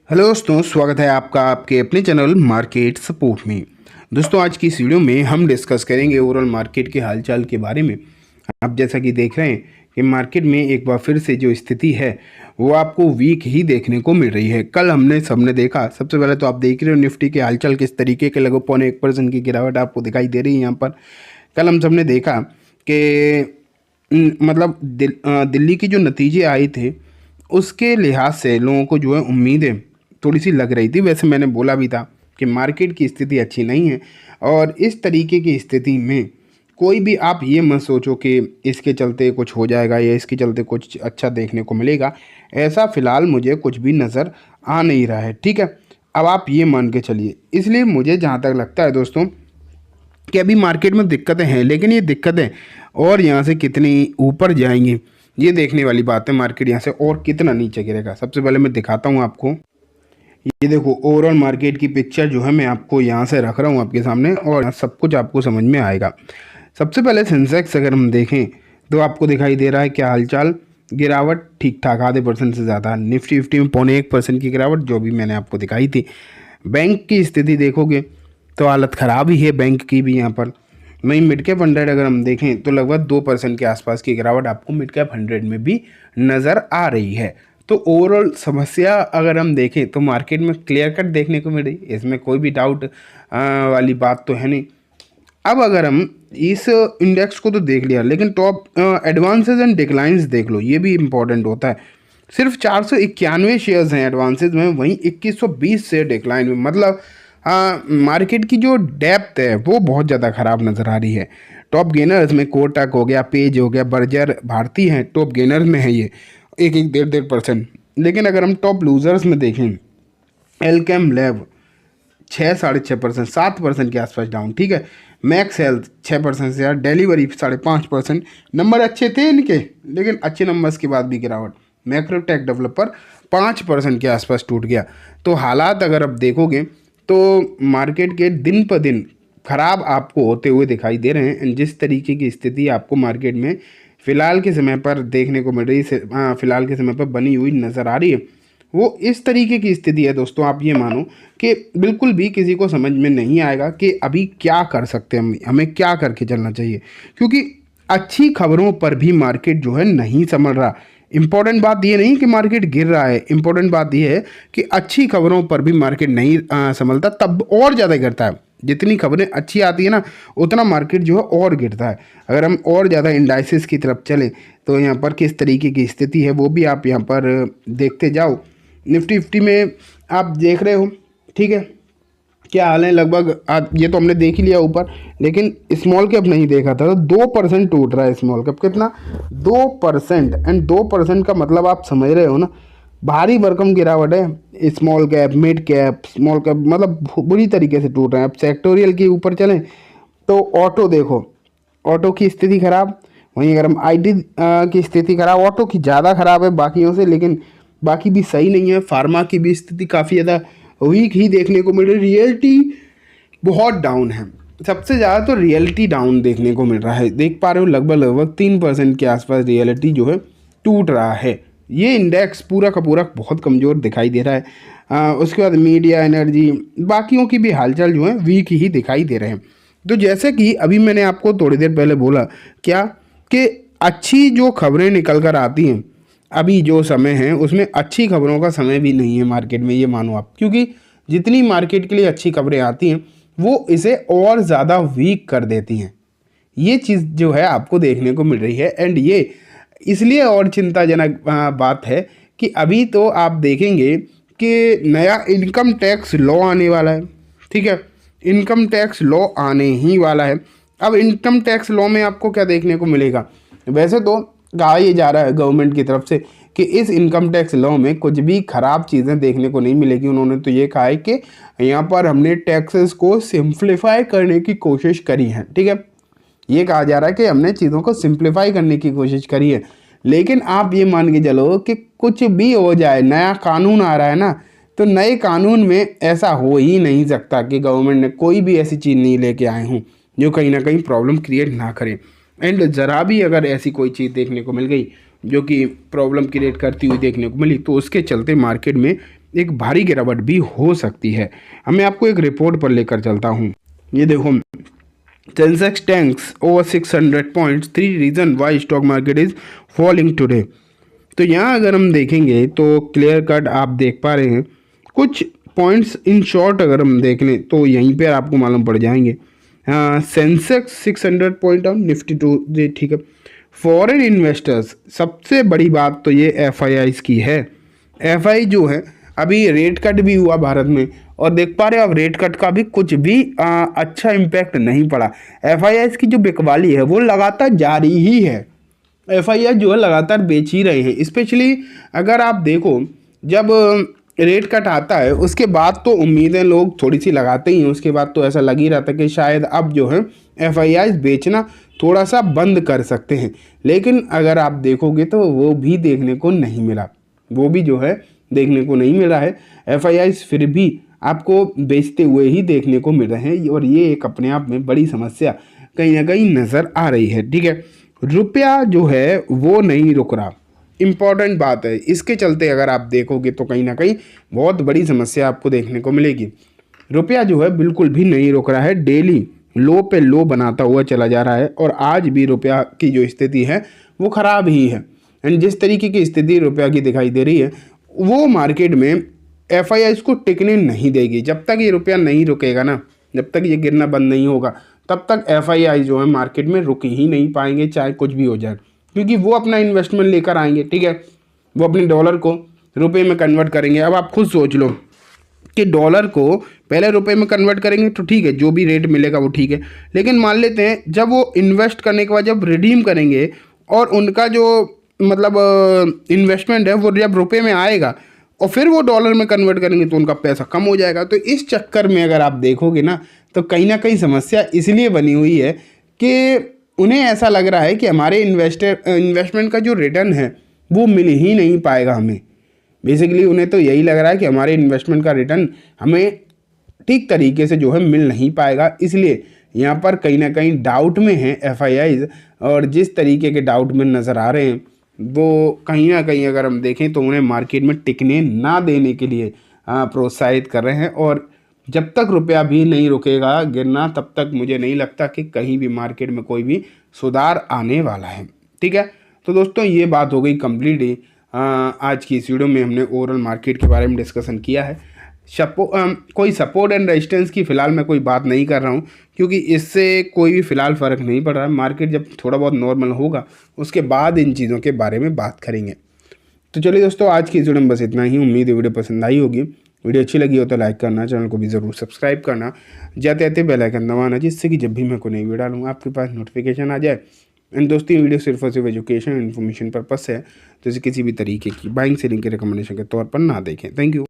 Hello दोस्तों, स्वागत है आपका आपके अपने चैनल मार्केट सपोर्ट में। दोस्तों, आज की इस वीडियो में हम डिस्कस करेंगे ओवरऑल मार्केट के हालचाल के बारे में। आप जैसा कि देख रहे हैं कि मार्केट में एक बार फिर से जो स्थिति है वो आपको वीक ही देखने को मिल रही है। कल हमने सबने देखा, सबसे पहले तो आप देख रहे हो निफ्टी के हालचाल किस तरीके के, लगभग 0.25% की गिरावट आपको दिखाई दे रही है यहाँ पर। कल हम सबने देखा कि मतलब दिल्ली की जो नतीजे आए थे उसके लिहाज से लोगों को जो है उम्मीदें थोड़ी सी लग रही थी। वैसे मैंने बोला भी था कि मार्केट की स्थिति अच्छी नहीं है और इस तरीके की स्थिति में कोई भी आप ये मत सोचो कि इसके चलते कुछ हो जाएगा या इसके चलते कुछ अच्छा देखने को मिलेगा। ऐसा फ़िलहाल मुझे कुछ भी नज़र आ नहीं रहा है, ठीक है। अब आप ये मान के चलिए, इसलिए मुझे जहाँ तक लगता है दोस्तों कि अभी मार्केट में दिक्कतें हैं, लेकिन ये दिक्कतें और यहाँ से कितनी ऊपर जाएंगी ये देखने वाली बात है। मार्केट यहाँ से और कितना नीचे गिरेगा, सबसे पहले मैं दिखाता हूँ आपको। ये देखो ओवरऑल मार्केट की पिक्चर जो है मैं आपको यहाँ से रख रहा हूँ आपके सामने और सब कुछ आपको समझ में आएगा। सबसे पहले सेंसेक्स अगर हम देखें तो आपको दिखाई दे रहा है क्या हालचाल, गिरावट ठीक ठाक, आधे परसेंट से ज़्यादा। निफ्टी 50 में 0.1% की गिरावट जो भी मैंने आपको दिखाई थी। बैंक की स्थिति देखोगे तो हालत ख़राब ही है बैंक की भी यहाँ पर। वहीं मिड कैप 100 अगर हम देखें तो लगभग 2% के आसपास की गिरावट आपको मिड कैप 100 में भी नज़र आ रही है। तो ओवरऑल समस्या अगर हम देखें तो मार्केट में क्लियर कट देखने को मिल रही है, इसमें कोई भी डाउट वाली बात तो है नहीं। अब अगर हम इस इंडेक्स को तो देख लिया, लेकिन टॉप एडवांसेज एंड डिक्लाइंस देख लो, ये भी इंपॉर्टेंट होता है। सिर्फ 491 शेयर्स हैं एडवांसेज में, वहीं 2120 शेयर डिक्लाइन में। मतलब मार्केट की जो डेप्थ है वो बहुत ज़्यादा ख़राब नज़र आ रही है। टॉप गेनर्स में कोटक हो गया, पेज हो गया, बर्जर, भारती हैं, टॉप गेनर्स में है ये 1-1, 1.5% लेकिन अगर हम टॉप लूजर्स में देखें, एलकेम लैब 6-6.5%, 7% के आसपास डाउन, ठीक है। मैक्स हेल्थ 6% से यार, डिलीवरी 5.5%। नंबर अच्छे थे इनके, लेकिन अच्छे नंबर्स के बाद भी गिरावट। मैक्रोटेक डेवलपर 5% के आसपास टूट गया। तो हालात अगर आप देखोगे तो मार्केट के दिन पर दिन खराब आपको होते हुए दिखाई दे रहे हैं। जिस तरीके की स्थिति आपको मार्केट में फ़िलहाल के समय पर देखने को मिल रही है, फ़िलहाल के समय पर बनी हुई नज़र आ रही है, वो इस तरीके की स्थिति है दोस्तों। आप ये मानो कि बिल्कुल भी किसी को समझ में नहीं आएगा कि अभी क्या कर सकते हैं, हमें क्या करके चलना चाहिए, क्योंकि अच्छी खबरों पर भी मार्केट जो है नहीं संभल रहा। इम्पोर्टेंट बात ये नहीं कि मार्केट गिर रहा है, इम्पोर्टेंट बात ये है कि अच्छी खबरों पर भी मार्केट नहीं संभलता, तब और ज़्यादा गिरता है। जितनी खबरें अच्छी आती है ना, उतना मार्केट जो है और गिरता है। अगर हम और ज़्यादा इंडाइसिस की तरफ चलें तो यहाँ पर किस तरीके की स्थिति है वो भी आप यहाँ पर देखते जाओ। निफ्टी 50 में आप देख रहे हो, ठीक है, क्या हाल है। लगभग ये तो हमने देख ही लिया ऊपर, लेकिन स्मॉल कैप नहीं देखा था। तो 2% टूट रहा है स्मॉल कैप, कितना 2%। एंड 2% का मतलब आप समझ रहे हो ना, भारी भरकम गिरावट है। Small cap, mid cap, small cap मतलब बुरी तरीके से टूट रहे हैं। अब सेक्टोरियल के ऊपर चलें तो ऑटो देखो, ऑटो की स्थिति खराब। वहीं अगर हम आईटी की स्थिति खराब, ऑटो की ज़्यादा खराब है बाकियों से, लेकिन बाकी भी सही नहीं है। फार्मा की भी स्थिति काफ़ी ज़्यादा वीक ही देखने को मिल रही है। रियलिटी बहुत डाउन है, सबसे ज़्यादा तो रियलिटी डाउन देखने को मिल रहा है। देख पा रहे हो लगभग 3% के आसपास रियलिटी जो है टूट रहा है। ये इंडेक्स पूरा का पूरा बहुत कमज़ोर दिखाई दे रहा है। उसके बाद मीडिया, एनर्जी, बाकियों की भी हालचाल जो है वीक ही दिखाई दे रहे हैं। तो जैसे कि अभी मैंने आपको थोड़ी देर पहले बोला क्या कि अच्छी जो खबरें निकल कर आती हैं, अभी जो समय है उसमें अच्छी खबरों का समय भी नहीं है मार्केट में, ये मानो आप, क्योंकि जितनी मार्केट के लिए अच्छी खबरें आती हैं वो इसे और ज़्यादा वीक कर देती हैं। ये चीज़ जो है आपको देखने को मिल रही है। एंड ये इसलिए और चिंताजनक बात है कि अभी तो आप देखेंगे कि नया इनकम टैक्स लॉ आने वाला है, ठीक है। इनकम टैक्स लॉ आने ही वाला है। अब इनकम टैक्स लॉ में आपको क्या देखने को मिलेगा, वैसे तो कहा यह जा रहा है गवर्नमेंट की तरफ से कि इस इनकम टैक्स लॉ में कुछ भी ख़राब चीज़ें देखने को नहीं मिलेगी। उन्होंने तो ये कहा है कि यहाँ पर हमने टैक्सेस को सिंप्लीफाई करने की कोशिश करी है, ठीक है। ये कहा जा रहा है कि हमने चीज़ों को सिंप्लीफाई करने की कोशिश करी है, लेकिन आप ये मान के चलो कि कुछ भी हो जाए, नया कानून आ रहा है ना, तो नए कानून में ऐसा हो ही नहीं सकता कि गवर्नमेंट ने कोई भी ऐसी चीज़ नहीं लेके आए हों जो कहीं ना कहीं प्रॉब्लम क्रिएट ना करे। एंड ज़रा भी अगर ऐसी कोई चीज़ देखने को मिल गई जो कि प्रॉब्लम क्रिएट करती हुई देखने को मिली, तो उसके चलते मार्केट में एक भारी गिरावट भी हो सकती है। अब मैं आपको एक रिपोर्ट पर लेकर चलता हूँ। ये देखो, Sensex tanks over 600 points, 3 reason why stock market is falling today. तो यहाँ अगर हम देखेंगे तो क्लियर कट आप देख पा रहे हैं कुछ पॉइंट्स इन शॉर्ट अगर हम देख लें तो यहीं पर आपको मालूम पड़ जाएंगे। सेंसेक्स 600 पॉइंट डाउन, निफ्टी 2, ठीक है। फॉरेन इन्वेस्टर्स, सबसे बड़ी बात तो ये एफआईआईज की है। एफआई जो है अभी रेट कट भी हुआ भारत में और देख पा रहे हो अब रेट कट का भी कुछ भी अच्छा इम्पैक्ट नहीं पड़ा। एफआईआईज की जो बिकवाली है वो लगातार जारी ही है। एफआईआई जो है लगातार बेच ही रहे हैं। स्पेशली अगर आप देखो जब रेट कट आता है उसके बाद तो उम्मीदें लोग थोड़ी सी लगाते ही हैं, उसके बाद तो ऐसा लग ही रहा था कि शायद अब जो है एफआईआई बेचना थोड़ा सा बंद कर सकते हैं। लेकिन अगर आप देखोगे तो वो भी देखने को नहीं मिला, वो भी जो है देखने को नहीं मिला है। एफआईआई फिर भी आपको बेचते हुए ही देखने को मिल रहे हैं और ये एक अपने आप में बड़ी समस्या कहीं ना कहीं नज़र आ रही है। ठीक है, रुपया जो है वो नहीं रुक रहा, इम्पॉर्टेंट बात है। इसके चलते अगर आप देखोगे तो कहीं ना कहीं बहुत बड़ी समस्या आपको देखने को मिलेगी। रुपया जो है बिल्कुल भी नहीं रुक रहा है, डेली लो पे लो बनाता हुआ चला जा रहा है और आज भी रुपया की जो स्थिति है वो ख़राब ही है। एंड जिस तरीके की स्थिति रुपया की दिखाई दे रही है वो मार्केट में एफआईआई इसको टिकने नहीं देगी। जब तक ये रुपया नहीं रुकेगा ना, जब तक ये गिरना बंद नहीं होगा तब तक एफआईआई जो है मार्केट में रुक ही नहीं पाएंगे, चाहे कुछ भी हो जाए, क्योंकि वो अपना इन्वेस्टमेंट लेकर आएंगे। ठीक है, वो अपने डॉलर को रुपए में कन्वर्ट करेंगे। अब आप खुद सोच लो कि डॉलर को पहले रुपए में कन्वर्ट करेंगे तो ठीक है, जो भी रेट मिलेगा वो ठीक है, लेकिन मान लेते हैं जब वो इन्वेस्ट करने के बाद जब रिडीम करेंगे और उनका जो मतलब इन्वेस्टमेंट है वो जब रुपए में आएगा और फिर वो डॉलर में कन्वर्ट करेंगे तो उनका पैसा कम हो जाएगा। तो इस चक्कर में अगर आप देखोगे ना कहीं समस्या इसलिए बनी हुई है कि उन्हें ऐसा लग रहा है कि हमारे इन्वेस्टमेंट का जो रिटर्न है वो मिल ही नहीं पाएगा हमें। बेसिकली उन्हें तो यही लग रहा है कि हमारे इन्वेस्टमेंट का रिटर्न हमें ठीक तरीके से जो है मिल नहीं पाएगा, इसलिए यहाँ पर कहीं ना कहीं डाउट में है एफआईआईज। और जिस तरीके के डाउट में नज़र आ रहे हैं वो कहीं ना कहीं अगर हम देखें तो उन्हें मार्केट में टिकने ना देने के लिए प्रोत्साहित कर रहे हैं। और जब तक रुपया भी नहीं रुकेगा गिरना तब तक मुझे नहीं लगता कि कहीं भी मार्केट में कोई भी सुधार आने वाला है। ठीक है, तो दोस्तों ये बात हो गई कंप्लीट ही। आज की इस वीडियो में हमने ओवरऑल मार्केट के बारे में डिस्कशन किया है। कोई सपोर्ट एंड रेजिस्टेंस की फ़िलहाल मैं कोई बात नहीं कर रहा हूँ, क्योंकि इससे कोई भी फ़िलहाल फ़र्क नहीं पड़ रहा है। मार्केट जब थोड़ा बहुत नॉर्मल होगा उसके बाद इन चीज़ों के बारे में बात करेंगे। तो चलिए दोस्तों, आज की इस वीडियो में बस इतना ही। उम्मीद है वीडियो पसंद आई होगी। वीडियो अच्छी लगी हो तो लाइक करना, चैनल को भी ज़रूर सब्सक्राइब करना, जाते जाते बेल आइकन दबाना, जिससे कि जब भी मैं कोई नई वीडियो डालूँ आपके पास नोटिफिकेशन आ जाए। एंड दोस्तों, वीडियो सिर्फ और सिर्फ एजुकेशन इन्फॉर्मेशन पर्पस है, तो इसे किसी भी तरीके की बाइंग सेलिंग के रिकमेंडेशन के तौर पर ना देखें। Thank you.